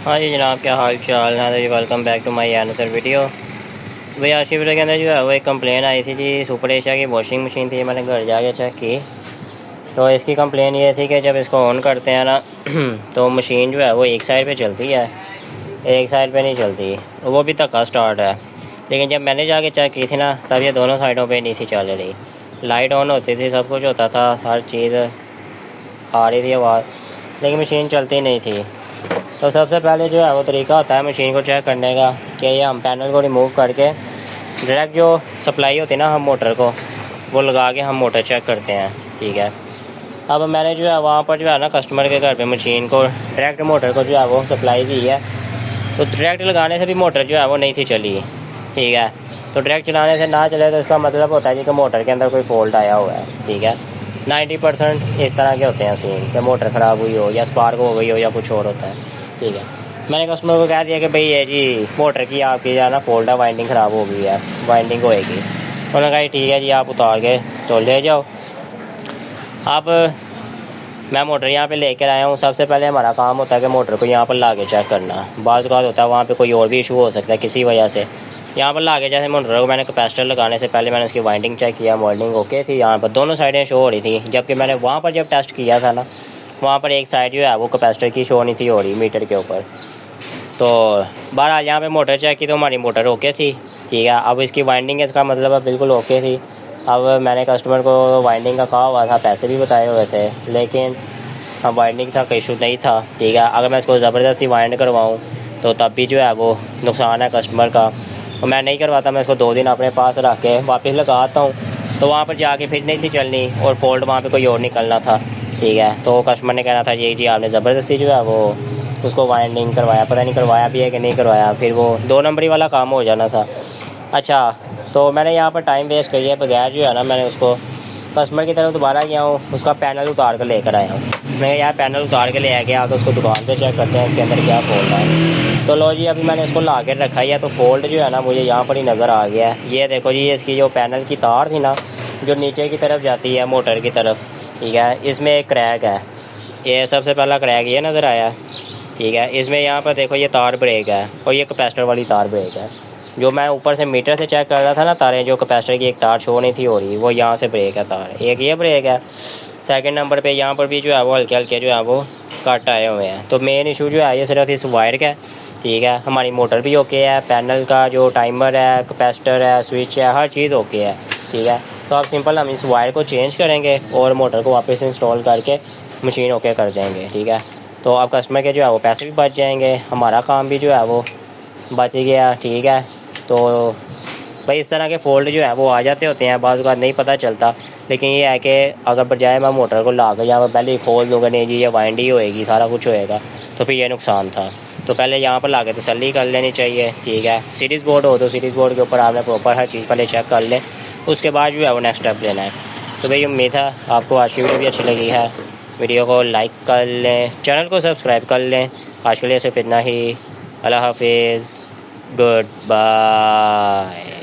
हाँ जी जनाब, क्या हाल चाल है जी। Welcome back to my another video. भाई आज की वीडियो के अंदर जो है वो एक कंप्लेन आई थी जी। सुपर एशिया की वॉशिंग मशीन थी, मैंने घर जाके चेक की तो इसकी कंप्लेन ये थी कि जब इसको ऑन करते हैं ना तो मशीन जो है वो एक साइड पे चलती है, एक साइड पे नहीं चलती, वो भी धक्का स्टार्ट है। लेकिन जब मैंने जाके चेक की थी ना तब ये दोनों साइडों पे नहीं थी चल रही। लाइट ऑन होती थी, सब कुछ होता था, हर चीज़ आ रही थी आवाज़, लेकिन मशीन चलती नहीं थी। तो सबसे पहले जो है वो तरीका होता है मशीन को चेक करने का कि ये हम पैनल को रिमूव करके डायरेक्ट जो सप्लाई होती है ना हम मोटर को वो लगा के हम मोटर चेक करते हैं। ठीक है, अब मैंने जो है वहाँ पर जो है ना कस्टमर के घर पे मशीन को डायरेक्ट मोटर को जो है वो सप्लाई दी है। तो डायरेक्ट लगाने से भी मोटर जो है वो नहीं थी चली। ठीक है, तो डायरेक्ट चलाने से ना चले तो इसका मतलब होता है जी कि मोटर के अंदर कोई फॉल्ट आया हुआ है। ठीक है, 90% इस तरह के होते हैं सीन कि मोटर ख़राब हुई हो या स्पार्क हो गई हो या कुछ और होता है। ठीक है, मैंने कस्टमर को कह दिया कि भाई ये जी मोटर की आपकी जो है ना फॉल्ट है, वाइंडिंग ख़राब हो गई है, वाइंडिंग होएगी। उन्होंने कहा ठीक है जी आप उतार के तो ले जाओ। अब मैं मोटर यहाँ पे लेकर आया हूँ। सबसे पहले हमारा काम होता है कि मोटर को यहाँ पर ला के चेक करना। बाज़ बात होता है वहाँ पे कोई और भी इशू हो सकता है किसी वजह से। यहाँ पर ला के जैसे मोटर को मैंने कैपेसिटर लगाने से पहले मैंने उसकी वाइंडिंग चेक किया, वाइंडिंग ओके थी, यहाँ पर दोनों साइडें शो हो रही थी। जबकि मैंने वहाँ पर जब टेस्ट किया था ना वहाँ पर एक साइड जो है वो कैपेसिटर की शो नहीं थी हो रही मीटर के ऊपर। तो बहरहाल यहाँ पे मोटर चेक की तो हमारी मोटर ओके थी। ठीक है, अब इसकी वाइंडिंग इसका मतलब है बिल्कुल ओके थी। अब मैंने कस्टमर को वाइंडिंग का कहा हुआ था, पैसे भी बताए हुए थे, लेकिन अब वाइंडिंग का इशू नहीं था। ठीक है, अगर मैं इसको ज़बरदस्ती वाइंड करवाऊँ तो तब भी जो है वो नुकसान है कस्टमर का। तो मैं नहीं करवाता, मैं इसको 2 दिन अपने पास रख के वापस लगा आता हूँ। तो वहाँ पर जाके फिर नहीं थी चलनी और फॉल्ट वहाँ पे कोई और निकलना था। ठीक है, तो कस्टमर ने कहना था ये जी आपने ज़बरदस्ती जो है वो उसको वाइंडिंग करवाया, पता नहीं करवाया भी है कि नहीं करवाया, फिर वो 2 नंबरी वाला काम हो जाना था। अच्छा, तो मैंने यहाँ पर टाइम वेस्ट किया बगैर जो है ना मैंने उसको कस्टमर की तरफ दोबारा गया हूँ, उसका पैनल उतार कर लेकर आया हूँ। मैं यार पैनल उतार के ले आ गया तो उसको दुकान पे चेक करते हैं इसके अंदर क्या फॉल्ट है। तो लो जी अभी मैंने इसको ला के रखा है तो फॉल्ट जो है ना मुझे यहाँ पर ही नज़र आ गया है। ये देखो जी, इसकी जो पैनल की तार थी ना जो नीचे की तरफ जाती है मोटर की तरफ, ठीक है, इसमें एक क्रैक है। ये सबसे पहला क्रैक ये नज़र आया। ठीक है, इसमें यहाँ पर देखो ये तार ब्रेक है और ये कैपेसिटर वाली तार ब्रेक है। जो मैं ऊपर से मीटर से चेक कर रहा था ना तारें, जो कैपेसिटर की एक तार शो नहीं थी हो रही, वो यहाँ से ब्रेक है तार, एक ये ब्रेक है। सेकंड नंबर पे यहाँ पर भी जो है वो हल्के हल्के जो है वो कट आए हुए हैं। तो मेन इशू जो है ये सिर्फ इस वायर का है। ठीक है, हमारी मोटर भी ओके है, पैनल का जो टाइमर है, कैपेसिटर है, स्विच है, हर चीज़ ओके है। ठीक है, तो अब सिंपल हम इस वायर को चेंज करेंगे और मोटर को वापस इंस्टॉल करके मशीन ओके कर देंगे। ठीक है, तो अब कस्टमर के जो है वो पैसे भी बच जाएंगे, हमारा काम भी जो है वो बच गया। ठीक है, तो भाई इस तरह के फ़ॉल्ट जो है वो आ जाते होते हैं, बाज़ बात नहीं पता चलता। लेकिन ये है कि अगर बजाय मैं मोटर को ला कर या पहले ही खोल दूँगा नहीं जी ये वाइंड ही होएगी सारा कुछ होएगा, तो फिर ये नुकसान था। तो पहले यहाँ पर ला के तसल्ली कर लेनी चाहिए। ठीक है, सीरीज़ बोर्ड हो तो सीरीज़ बोर्ड के ऊपर आपने प्रॉपर हर चीज़ पहले चेक कर लें, उसके बाद जो है वो नेक्स्ट स्टेप लेना है। तो भाई उम्मीद है आपको आज की वीडियो भी अच्छी लगी है। वीडियो को लाइक कर लें, चैनल को सब्सक्राइब कर लें। आज के लिए सिर्फ इतना ही। अल्लाह हाफिज़, गुड बाय।